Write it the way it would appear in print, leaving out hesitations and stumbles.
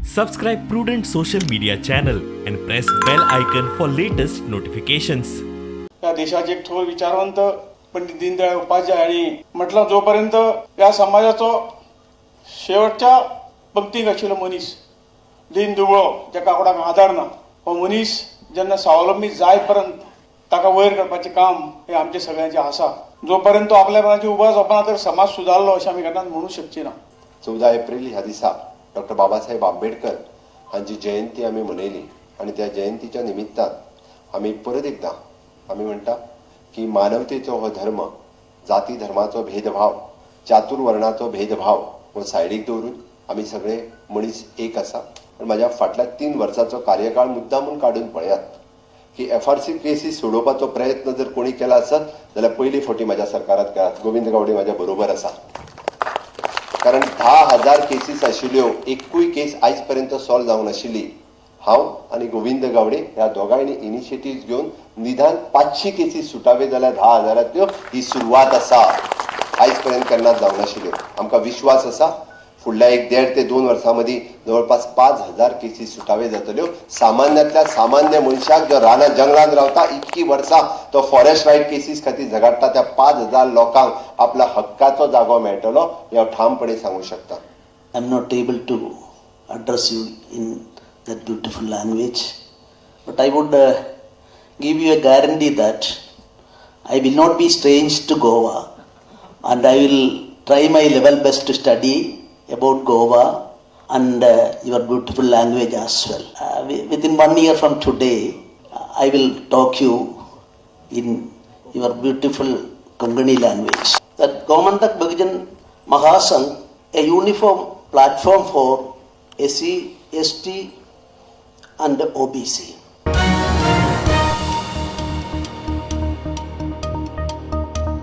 Subscribe Prudent social media channel and press bell icon for latest notifications. या देशाचे एक थोर विचारवंत पंडित दीनदयाळ उपाध्याय आणि म्हटलं जोपर्यंत या समाजाचो शेवटच्या पंक्तीक आशिल्लो मनीस दीन दुबळो जाका कोणाक आधार ना हो मनीस जेन्ना स्वावलंबी जाय पर्यंत ताका वयर करपाचें काम हे आमचे सगळ्यांचे आसा. जोपर्यंत तो आपल्या मनाची उबा जावपाना तर समाज सुदारलो अशें आमी केन्नाच म्हणूंक शकची ना. 14 एप्रिल ह्या दिसा डॉक्टर बाबासाहेब आंबेडकर हांची जयंती आमी मनयली आणि त्या जयंतीच्या निमित्तान आमी परत एकदा आमी म्हणटा की मानवतेचो हो धर्म जाती धर्माचो भेदभाव चातुर्वर्णाचो भेदभाव हो सायडीक दवरून आमी सगळे मनीस एक आसा. पण म्हाज्या फाटल्या 3 वर्सांचो कार्यकाळ मुद्दामून काडून पळयात की FRC केसीस सोडोवपाचो प्रयत्न जर कोणी केला आसत जाल्यार पयली फावटी म्हाज्या सरकारात केलात. गोविंद गावडे म्हाज्या बरोबर आसा. कारण 10,000 केसीस आशिल्ल्यो एकूय केस आयज पर्यंत सॉल्व जावंक नाशिल्ली. हांव आणि गोविंद गावडे ह्या दोगांयनी इनिशिएटिव्ह घेवन निदान 500 केसीस सुटावे जाल्यार 10,000तल्यो ही सुरवात आसा. आयज पर्यंत केन्नाच जावंक नाशिल्ल्यो. आमकां विश्वास आसा फुडल्या 1.5 ते 2 वर्सां मदीं जवळपास 5,000 केसीस सुटावे जातल्यो. सामान्यांतल्या सामान्य मनशाक जो रानां जंगलांत रावता इतकी वर्सां तो फॉरेस्ट रायट केसीस खातीर झगडटा त्या 5,000 लोकांक आपल्या हक्काचो जागो मेळटलो हे हांव ठामपणे सांगूंक शकता. I am not able to address you in that beautiful language, but I would give you a guarantee that I will not be strange to Goa and I will try my level best to study about Goa and your beautiful language as well. Within 1 year from today, I will talk you in your beautiful Konkani language. That Gomantak Bhajan Mahasangh, a uniform platform for SC, ST and OBC.